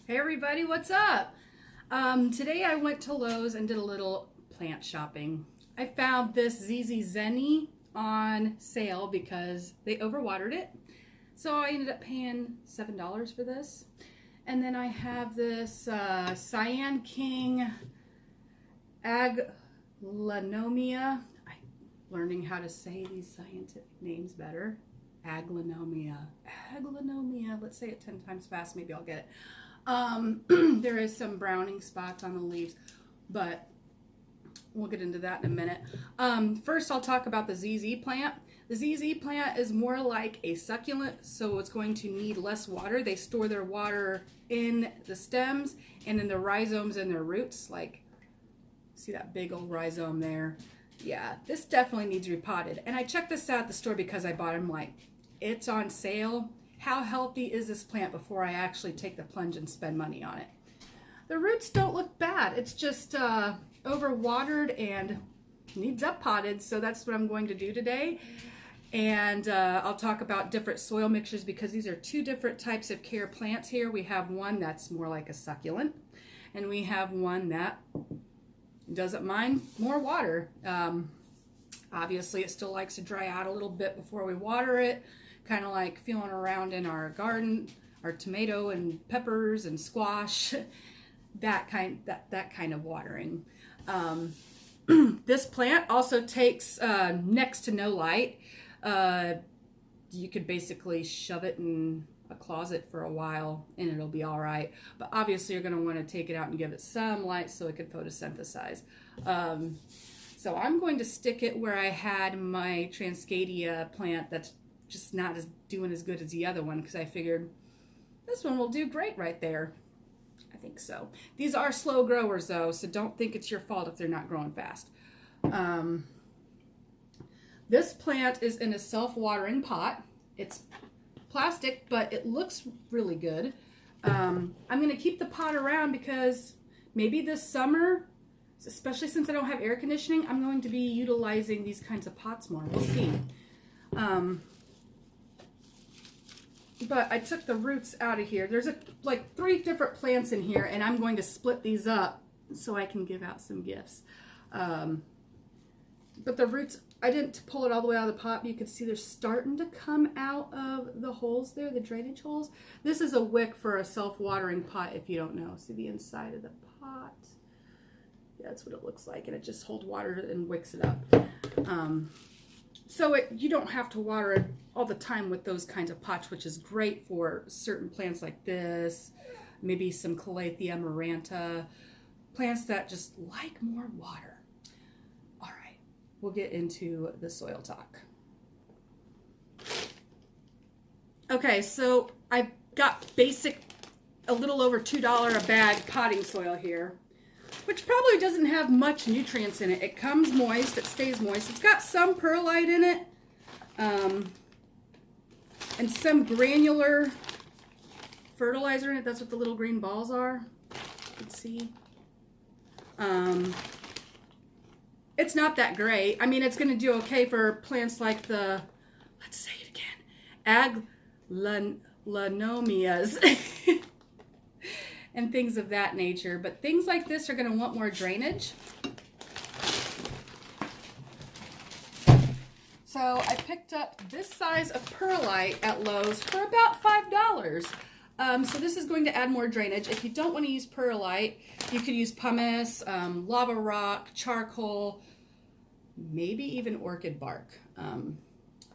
Hey everybody, what's up? Today I went to Lowe's and did a little plant shopping. I found this Zenzi on sale because they overwatered it. So I ended up paying $7 for this. And then I have this Siam King Aglanomia. I'm learning how to say these scientific names better. Aglanomia. Aglanomia. Let's say it 10 times fast. Maybe I'll get it. There is some browning spots on the leaves, but we'll get into that in a minute. First, I'll talk about the ZZ plant. The ZZ plant is more like a succulent, so it's going to need less water. They store their water in the stems and in the rhizomes and their roots. Like, see that big old rhizome there? Yeah, this definitely needs repotted. And I checked this out at the store because I bought them like, it's on sale. How healthy is this plant before I actually take the plunge and spend money on it? The roots don't look bad. It's just overwatered and needs up potted, so that's what I'm going to do today. And I'll talk about different soil mixtures because these are two different types of care plants here. We have one that's more like a succulent, and we have one that doesn't mind more water. Obviously, it still likes to dry out a little bit before we water it. Kind of like feeling around in our garden, our tomato and peppers and squash, that kind of watering. This plant also takes next to no light. You could basically shove it in a closet for a while and it'll be all right. But obviously you're going to want to take it out and give it some light so it can photosynthesize. So I'm going to stick it where I had my Transcadia plant that's just not doing as good as the other one because I figured this one will do great right there. I think so. These are slow growers though, so don't think it's your fault if they're not growing fast. This plant is in a self-watering pot. It's plastic, but it looks really good. I'm going to keep the pot around because maybe this summer, especially since I don't have air conditioning, I'm going to be utilizing these kinds of pots more. We'll see. But I took the roots out of here. There's like 3 different plants in here, and I'm going to split these up so I can give out some gifts. But the roots, I didn't pull it all the way out of the pot, but you can see they're starting to come out of the holes there, the drainage holes. This is a wick for a self-watering pot, if you don't know. See the inside of the pot? Yeah, that's what it looks like, and it just holds water and wicks it up. So you don't have to water it all the time with those kinds of pots, which is great for certain plants like this, maybe some Calathea maranta, plants that just like more water. All right, we'll get into the soil talk. Okay, so I've got basic, a little over $2 a bag potting soil here, which probably doesn't have much nutrients in it. It comes moist, it stays moist. It's got some perlite in it, and some granular fertilizer in it. That's what the little green balls are. You can see. It's not that great. I mean, it's going to do okay for plants like the, let's say it again, Aglanomias. And things of that nature. But things like this are going to want more drainage. So I picked up this size of perlite at Lowe's for about $5. So this is going to add more drainage. If you don't want to use perlite, you could use pumice, lava rock, charcoal, maybe even orchid bark. I'm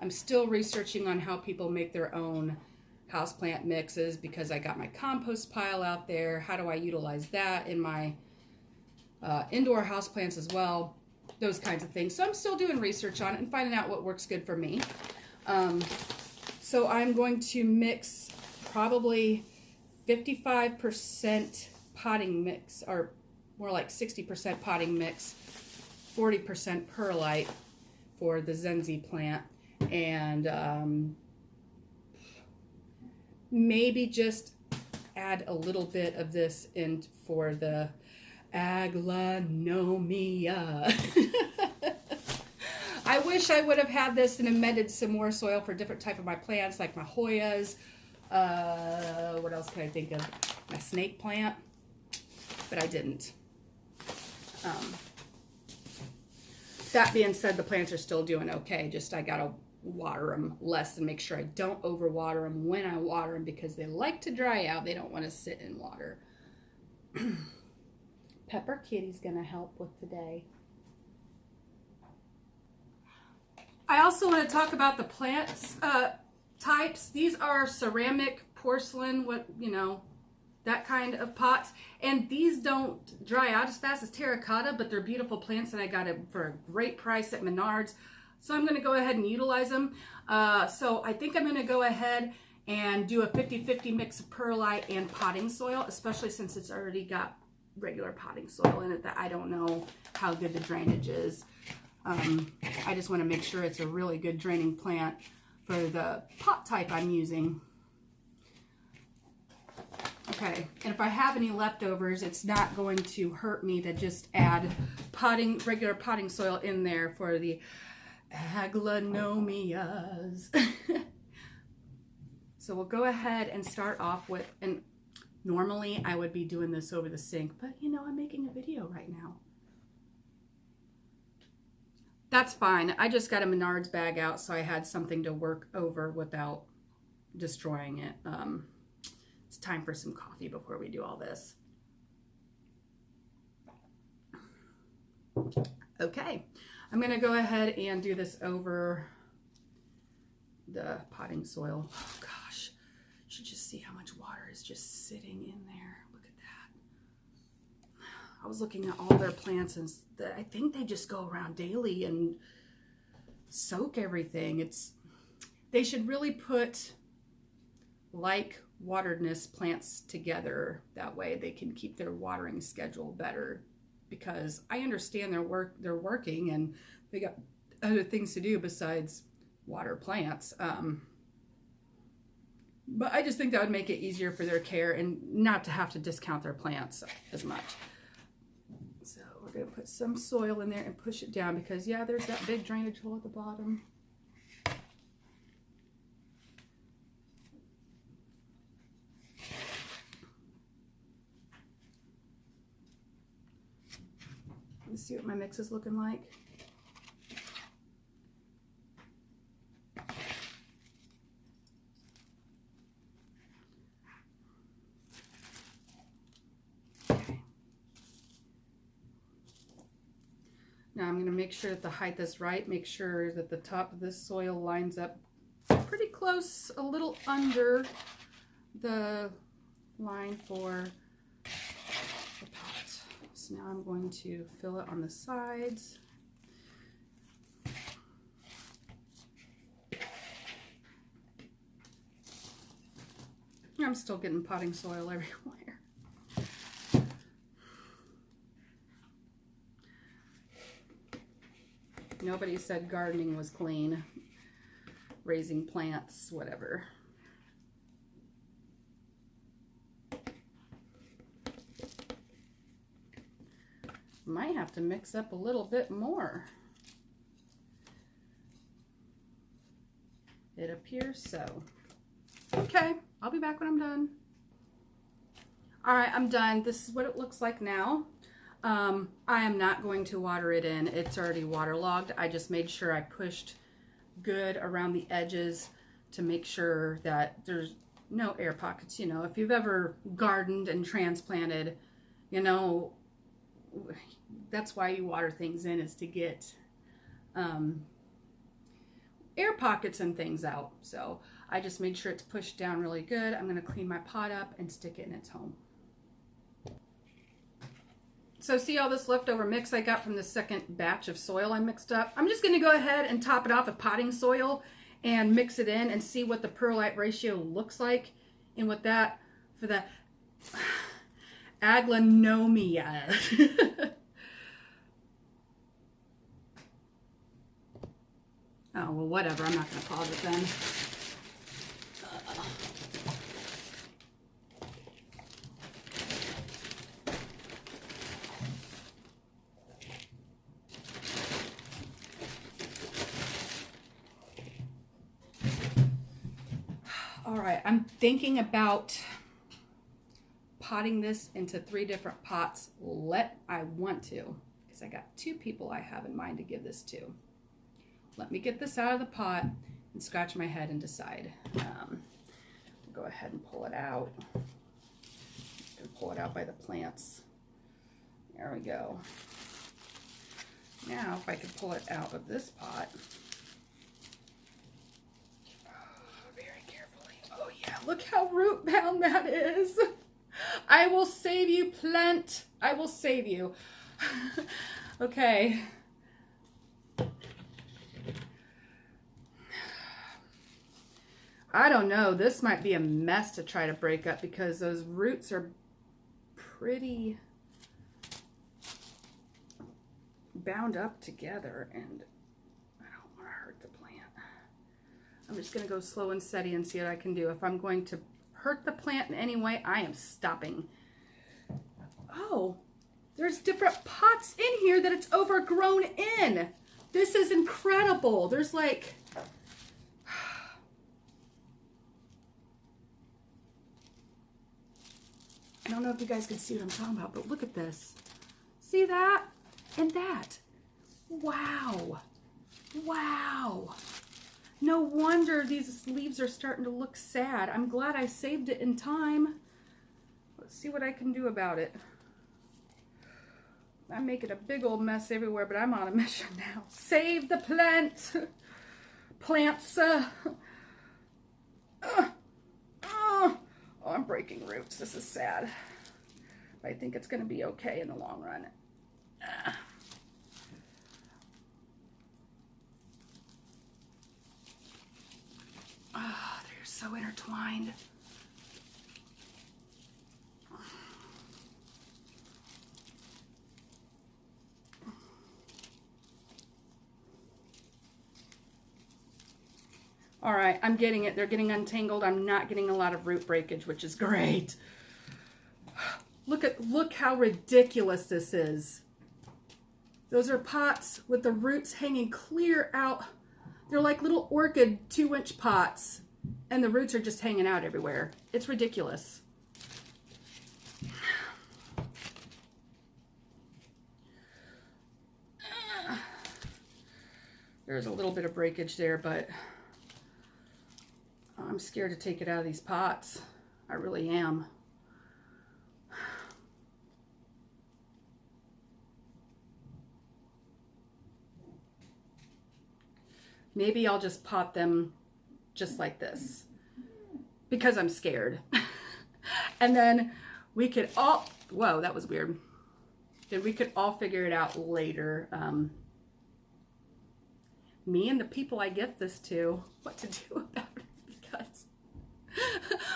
still researching on how people make their own houseplant mixes because I got my compost pile out there. How do I utilize that in my indoor houseplants as well? Those kinds of things. So I'm still doing research on it and finding out what works good for me. So I'm going to mix probably 55% potting mix, or more like 60% potting mix, 40% perlite for the Zenzi plant, and maybe just add a little bit of this in for the Aglanomia. I wish I would have had this and amended some more soil for different type of my plants, like my Hoyas. What else can I think of? my snake plant, but I didn't. That being said, the plants are still doing okay. Just I gotta water them less and make sure I don't overwater them when I water them because they like to dry out. They don't want to sit in water. Pepper Kitty's gonna help with today. I also want to talk about the plants types. These are ceramic, porcelain, that kind of pots. And these don't dry out as fast as terracotta, but they're beautiful plants and I got it for a great price at Menards. So I'm going to go ahead and utilize them. So I think I'm going to go ahead and do a 50-50 mix of perlite and potting soil, especially since it's already got regular potting soil in it that I don't know how good the drainage is. I just want to make sure it's a really good draining plant for the pot type I'm using. Okay, and if I have any leftovers, it's not going to hurt me to just add regular potting soil in there for the aglanomias. So we'll go ahead and start off with, and normally I would be doing this over the sink, but I'm making a video right now. That's fine. I just got a Menards bag out, so I had something to work over without destroying it. It's time for some coffee before we do all this. Okay, I'm going to go ahead and do this over the potting soil. Oh gosh, you should just see how much water is just sitting in there. Look at that. I was looking at all their plants and I think they just go around daily and soak everything. They should really put like wateredness plants together. That way they can keep their watering schedule better, because I understand they're working and they got other things to do besides water plants. But I just think that would make it easier for their care and not to have to discount their plants as much. So we're going to put some soil in there and push it down because, yeah, there's that big drainage hole at the bottom. Let's see what my mix is looking like. Okay. Now I'm going to make sure that the height is right. Make sure that the top of this soil lines up pretty close, a little under the line for the pot. So now I'm going to fill it on the sides. I'm still getting potting soil everywhere. Nobody said gardening was clean. Raising plants, whatever. Might have to mix up a little bit more. It appears so. Okay, I'll be back when I'm done. All right, I'm done. This is what it looks like now. I am not going to water it in. It's already waterlogged. I just made sure I pushed good around the edges to make sure that there's no air pockets. If you've ever gardened and transplanted, that's why you water things in, is to get air pockets and things out. So I just made sure it's pushed down really good. I'm going to clean my pot up and stick it in its home. So see all this leftover mix I got from the second batch of soil I mixed up? I'm just going to go ahead and top it off with potting soil and mix it in and see what the perlite ratio looks like. And with that, for the aglanomia. Oh, well, whatever. I'm not going to pause it then. All right, I'm thinking about potting this into 3 different pots. I want to, because I got 2 people I have in mind to give this to. Let me get this out of the pot and scratch my head and decide. Go ahead and pull it out. I'm gonna pull it out by the plants. There we go. Now, if I could pull it out of this pot. Very carefully. Oh yeah, look how root bound that is. I will save you, plant. I will save you. Okay. I don't know. This might be a mess to try to break up because those roots are pretty bound up together, and I don't want to hurt the plant. I'm just going to go slow and steady and see what I can do. If I'm going to hurt the plant in any way, I am stopping. Oh, there's different pots in here that it's overgrown in. This is incredible. There's like... I don't know if you guys can see what I'm talking about, but look at this. See that? And that. Wow. Wow. No wonder these leaves are starting to look sad. I'm glad I saved it in time. Let's see what I can do about it. I'm making a big old mess everywhere, but I'm on a mission now. Save the plant. Plants. Oh, I'm breaking roots. This is sad. I think it's going to be okay in the long run. They're so intertwined. All right, I'm getting it. They're getting untangled. I'm not getting a lot of root breakage, which is great. Look how ridiculous this is. Those are pots with the roots hanging clear out. They're like little orchid 2-inch pots, and the roots are just hanging out everywhere. It's ridiculous. There's a little bit of breakage there, but I'm scared to take it out of these pots. I really am. Maybe I'll just pot them just like this because I'm scared. And then we could all, whoa, that was weird. Then we could all figure it out later. Me and the people I gift this to, what to do about it. Because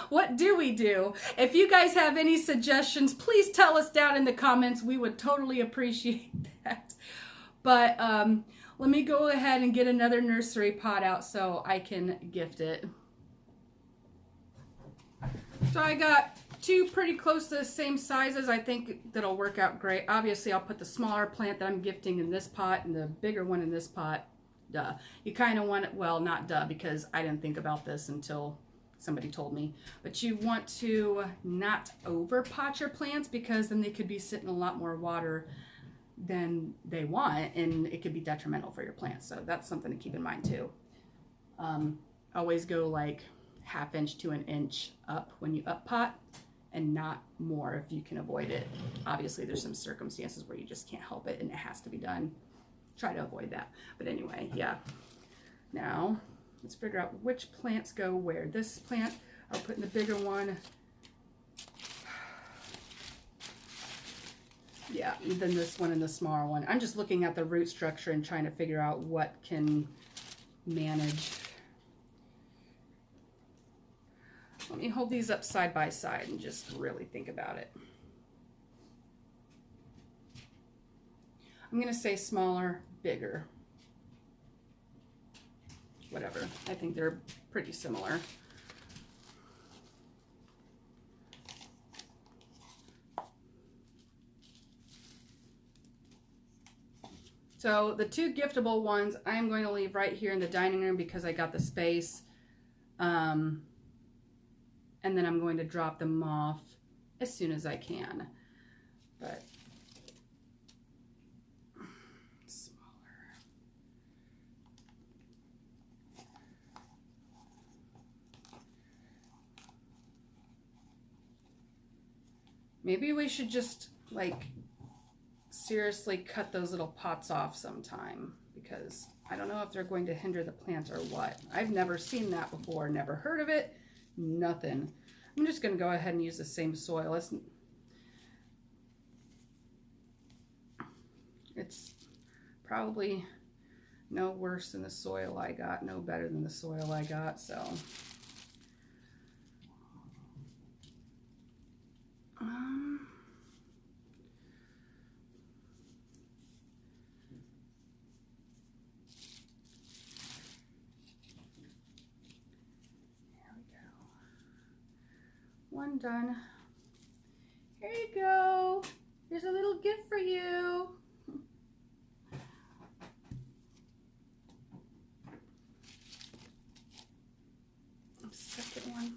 what do we do? If you guys have any suggestions, please tell us down in the comments. We would totally appreciate that. But let me go ahead and get another nursery pot out so I can gift it. So I got 2 pretty close to the same sizes. I think that'll work out great. Obviously, I'll put the smaller plant that I'm gifting in this pot and the bigger one in this pot. Duh. You kind of want it, well, not duh, because I didn't think about this until somebody told me. But you want to not over pot your plants because then they could be sitting in a lot more water than they want, and it could be detrimental for your plants. So that's something to keep in mind too. Always go like 1/2 inch to 1 inch up when you up pot, and not more if you can avoid it. Obviously there's some circumstances where you just can't help it and it has to be done. Try to avoid that. But anyway, yeah. Now let's figure out which plants go where. This plant I'll put in the bigger one. Yeah, then this one and the smaller one. I'm just looking at the root structure and trying to figure out what can manage. Let me hold these up side by side and just really think about it. I'm going to say smaller, bigger. Whatever. I think they're pretty similar. So the 2 giftable ones I'm going to leave right here in the dining room because I got the space. And then I'm going to drop them off as soon as I can. But smaller. Maybe we should just like seriously cut those little pots off sometime, because I don't know if they're going to hinder the plant or what. I've never seen that before, never heard of it, nothing. I'm just going to go ahead and use the same soil. It's probably no worse than the soil I got, no better than the soil I got, so. One done. Here you go. Here's a little gift for you. Second one.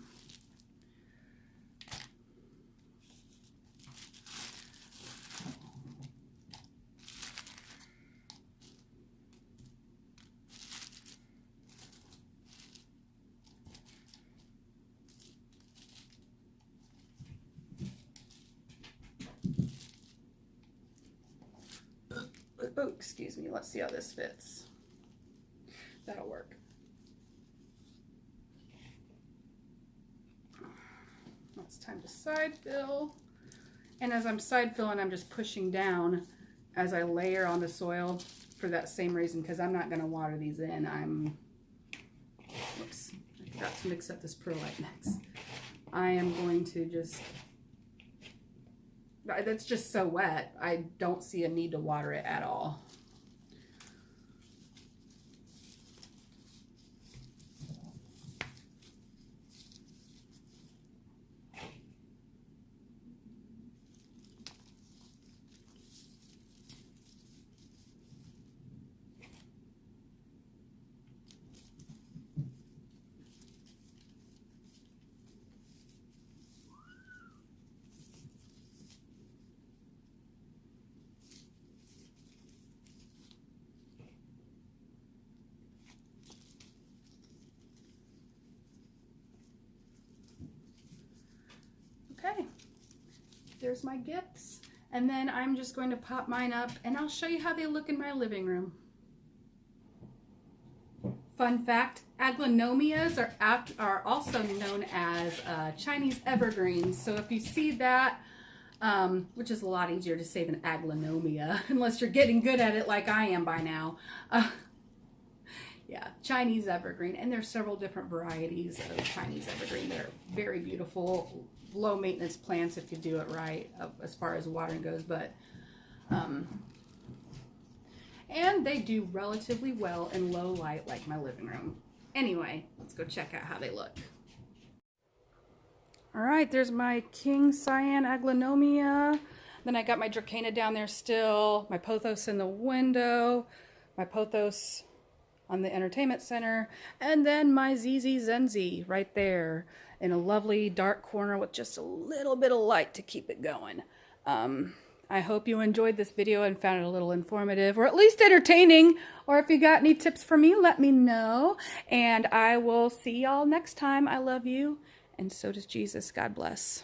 Oh, excuse me. Let's see how this fits. That'll work. It's time to side fill. And as I'm side filling, I'm just pushing down as I layer on the soil for that same reason, because I'm not going to water these in. Whoops, I forgot to mix up this perlite mix. I am going to just, that's just so wet. I don't see a need to water it at all. Okay, there's my gifts. And then I'm just going to pop mine up and I'll show you how they look in my living room. Fun fact, aglanomias are also known as Chinese evergreens. So if you see that, which is a lot easier to say than aglanomia, unless you're getting good at it like I am by now. Yeah, Chinese evergreen. And there's several different varieties of Chinese evergreen. They're very beautiful, low maintenance plants if you do it right as far as watering goes, but and they do relatively well in low light like my living room. Anyway, let's go check out how they look. All right, there's my King Cyan aglanomia. Then I got my Dracaena down there still, my pothos in the window, my pothos on the entertainment center, and then my Zenzi right there in a lovely dark corner with just a little bit of light to keep it going. I hope you enjoyed this video and found it a little informative, or at least entertaining. Or if you got any tips for me, let me know. And I will see y'all next time. I love you, and so does Jesus. God bless.